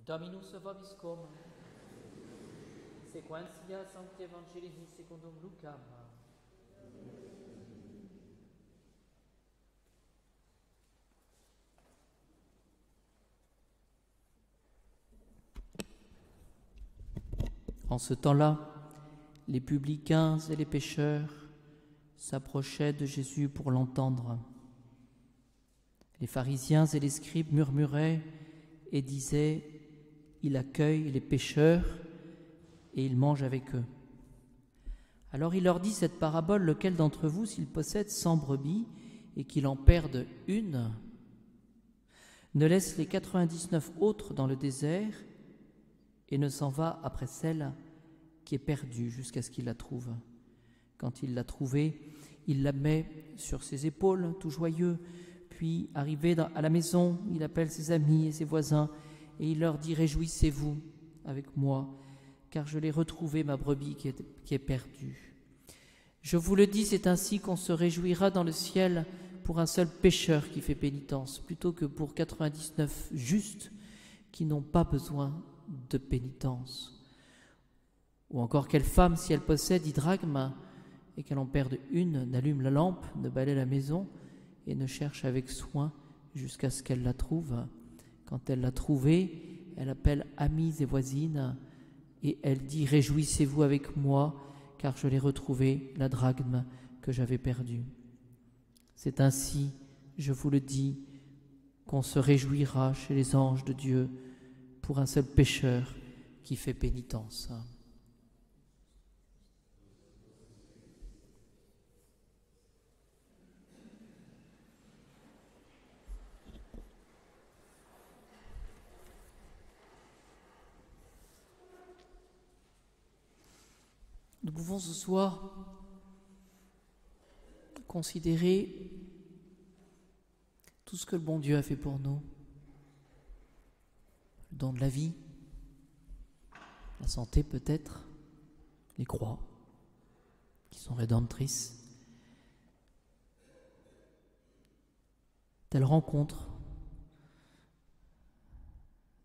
Dominus vobiscum, sequentia Sancti Evangelii secundum Lucam. En ce temps-là, les publicains et les pécheurs s'approchaient de Jésus pour l'entendre. Les pharisiens et les scribes murmuraient et disaient « Il accueille les pécheurs et il mange avec eux ». Alors il leur dit cette parabole, « Lequel d'entre vous, s'il possède 100 brebis et qu'il en perde une, ne laisse les 99 autres dans le désert et ne s'en va après celle qui est perdue jusqu'à ce qu'il la trouve. Quand il l'a trouvée, il la met sur ses épaules, tout joyeux. Puis, arrivé à la maison, il appelle ses amis et ses voisins et il leur dit « Réjouissez-vous avec moi, car je l'ai retrouvée, ma brebis qui est perdue. Je vous le dis, c'est ainsi qu'on se réjouira dans le ciel pour un seul pécheur qui fait pénitence, plutôt que pour 99 justes qui n'ont pas besoin de pénitence. » Ou encore, quelle femme, si elle possède 10 drachmes et qu'elle en perde une, n'allume la lampe, ne balaie la maison et ne cherche avec soin jusqu'à ce qu'elle la trouve. Quand elle l'a trouvée, elle appelle amis et voisines et elle dit « Réjouissez-vous avec moi, car je l'ai retrouvée, la drachme que j'avais perdue. » C'est ainsi, je vous le dis, qu'on se réjouira chez les anges de Dieu pour un seul pécheur qui fait pénitence. Nous pouvons ce soir considérer tout ce que le bon Dieu a fait pour nous. Le don de la vie, la santé peut-être, les croix qui sont rédemptrices. Telle rencontre,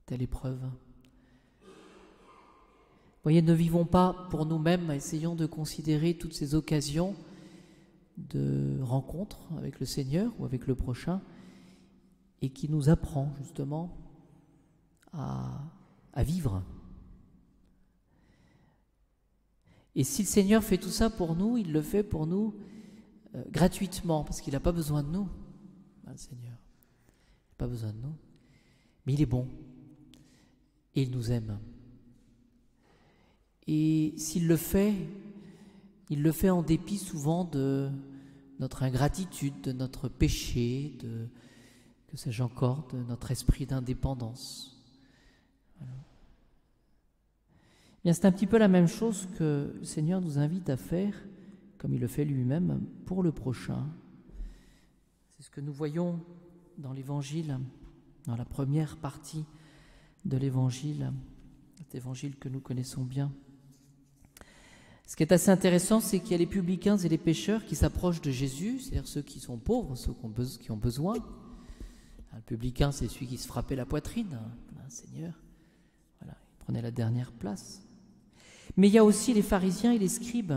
telle épreuve. Voyez, ne vivons pas pour nous-mêmes, essayons de considérer toutes ces occasions de rencontre avec le Seigneur ou avec le prochain et qui nous apprend justement à vivre. Et si le Seigneur fait tout ça pour nous, il le fait pour nous gratuitement, parce qu'il n'a pas besoin de nous, le Seigneur. Il n'a pas besoin de nous, mais il est bon et il nous aime. Et s'il le fait, il le fait en dépit souvent de notre ingratitude, de notre péché, de, que sais-je encore, de notre esprit d'indépendance. Voilà. Bien, c'est un petit peu la même chose que le Seigneur nous invite à faire, comme il le fait lui-même, pour le prochain. C'est ce que nous voyons dans l'Évangile, dans la première partie de l'Évangile, cet Évangile que nous connaissons bien. Ce qui est assez intéressant, c'est qu'il y a les publicains et les pécheurs qui s'approchent de Jésus, c'est-à-dire ceux qui sont pauvres, ceux qui ont besoin. Le publicain, c'est celui qui se frappait la poitrine. Seigneur, voilà, il prenait la dernière place. Mais il y a aussi les pharisiens et les scribes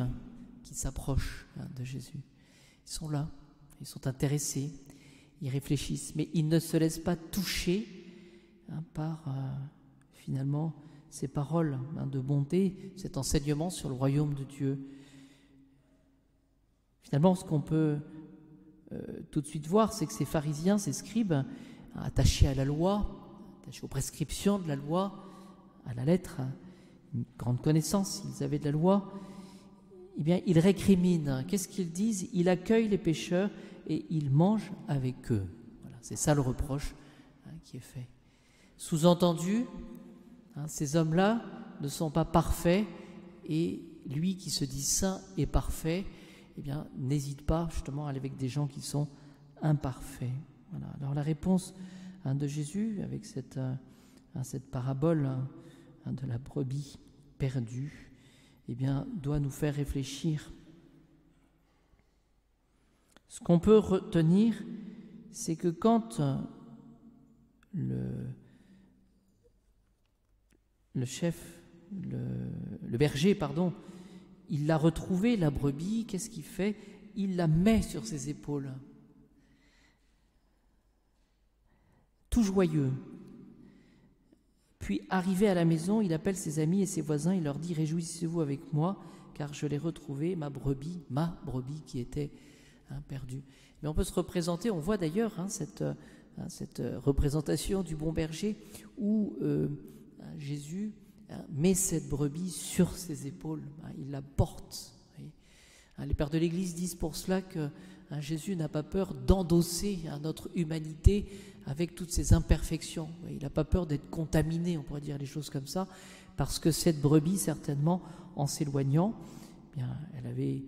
qui s'approchent de Jésus. Ils sont là, ils sont intéressés, ils réfléchissent, mais ils ne se laissent pas toucher par finalement ces paroles de bonté, cet enseignement sur le royaume de Dieu. Finalement, ce qu'on peut tout de suite voir, c'est que ces pharisiens, ces scribes, attachés à la loi, attachés aux prescriptions de la loi, à la lettre, une grande connaissance, ils avaient de la loi, eh bien, ils récriminent. Qu'est-ce qu'ils disent? Ils accueillent les pécheurs et ils mangent avec eux. Voilà, c'est ça le reproche qui est fait. Sous-entendu, ces hommes-là ne sont pas parfaits et lui qui se dit saint et parfait, eh bien, n'hésite pas justement à aller avec des gens qui sont imparfaits. Voilà. Alors la réponse de Jésus avec cette parabole de la brebis perdue, eh bien, doit nous faire réfléchir. Ce qu'on peut retenir, c'est que quand le berger, il l'a retrouvée, la brebis, qu'est-ce qu'il fait? Il la met sur ses épaules. Tout joyeux. Puis, arrivé à la maison, il appelle ses amis et ses voisins, il leur dit « Réjouissez-vous avec moi, car je l'ai retrouvée, ma brebis qui était perdue. » Mais on peut se représenter, on voit d'ailleurs cette représentation du bon berger où Jésus met cette brebis sur ses épaules, il la porte. Les pères de l'Église disent pour cela que Jésus n'a pas peur d'endosser notre humanité avec toutes ses imperfections. Il n'a pas peur d'être contaminé, on pourrait dire les choses comme ça, parce que cette brebis, certainement, en s'éloignant, elle avait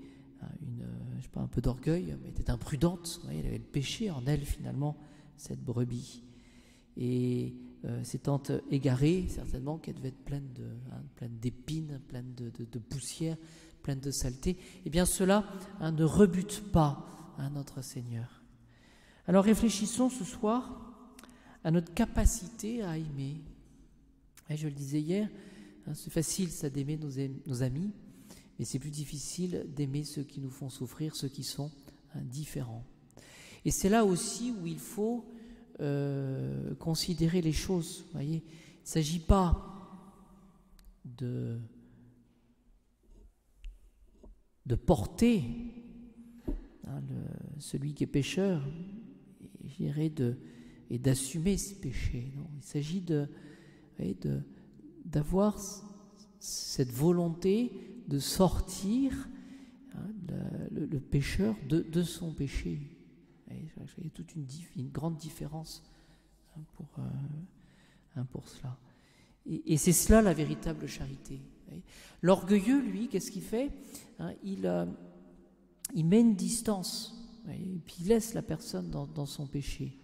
un peu d'orgueil, mais elle était imprudente. Elle avait le péché en elle, finalement, cette brebis. Et s'étant égarée, certainement qu'elle devait être pleine d'épines, pleine de poussière, pleine de saleté. Eh bien, cela ne rebute pas notre Seigneur. Alors, réfléchissons ce soir à notre capacité à aimer. Et je le disais hier, c'est facile ça d'aimer nos amis, mais c'est plus difficile d'aimer ceux qui nous font souffrir, ceux qui sont différents. Et c'est là aussi où il faut considérer les choses. Vous voyez, il ne s'agit pas de porter celui qui est pécheur, je dirais, et d'assumer ses péchés. Non, il s'agit d'avoir cette volonté de sortir le pécheur de son péché. Il y a toute une grande différence pour cela. Et c'est cela la véritable charité. L'orgueilleux, lui, qu'est-ce qu'il fait? Il met une distance, et puis il laisse la personne dans son péché.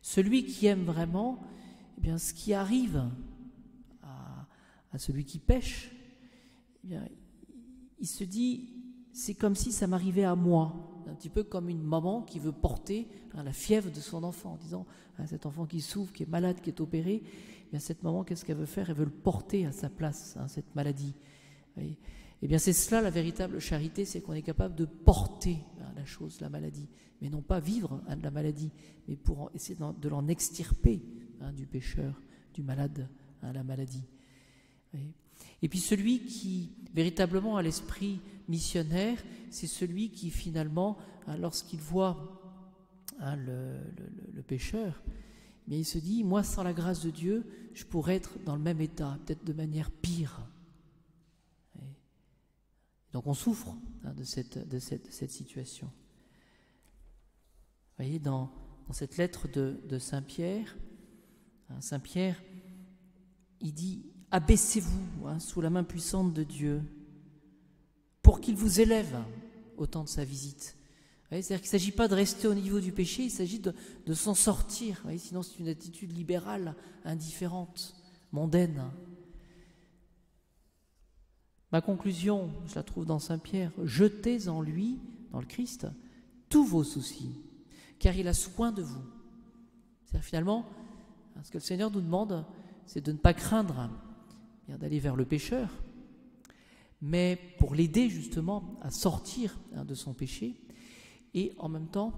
Celui qui aime vraiment, eh bien, ce qui arrive à celui qui pêche, eh bien, il se dit, c'est comme si ça m'arrivait à moi. Un petit peu comme une maman qui veut porter la fièvre de son enfant, en disant, cet enfant qui souffre, qui est malade, qui est opéré, eh bien, cette maman, qu'est-ce qu'elle veut faire? Elle veut le porter à sa place, cette maladie. Eh bien, c'est cela la véritable charité, c'est qu'on est capable de porter la chose, la maladie, mais non pas vivre de la maladie, mais pour essayer de l'en extirper du pécheur, du malade, la maladie. Et puis celui qui véritablement a l'esprit missionnaire, c'est celui qui finalement, lorsqu'il voit le pécheur, mais il se dit, moi sans la grâce de Dieu, je pourrais être dans le même état, peut-être de manière pire. Donc on souffre de cette situation. Vous voyez, dans cette lettre de Saint Pierre, il dit, abaissez-vous sous la main puissante de Dieu pour qu'il vous élève au temps de sa visite. C'est-à-dire qu'il ne s'agit pas de rester au niveau du péché, il s'agit de s'en sortir. Sinon c'est une attitude libérale, indifférente, mondaine. Ma conclusion, je la trouve dans Saint Pierre, jetez en lui, dans le Christ, tous vos soucis, car il a soin de vous. C'est-à-dire finalement, ce que le Seigneur nous demande, c'est de ne pas craindre d'aller vers le pécheur, mais pour l'aider justement à sortir de son péché, et en même temps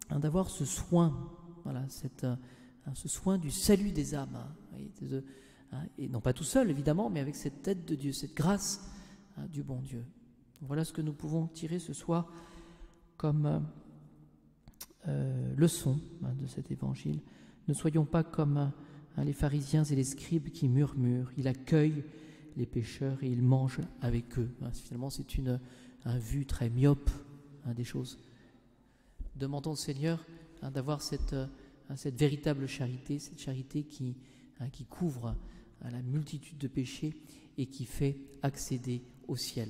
d'avoir ce soin, ce soin du salut des âmes, et non pas tout seul évidemment, mais avec cette aide de Dieu, cette grâce du bon Dieu. Voilà ce que nous pouvons tirer ce soir comme leçon de cet évangile. Ne soyons pas comme les pharisiens et les scribes qui murmurent. Il accueille les pécheurs et il mange avec eux. Finalement, c'est une vue très myope des choses. Demandons au Seigneur d'avoir cette véritable charité, cette charité qui couvre la multitude de péchés et qui fait accéder au ciel.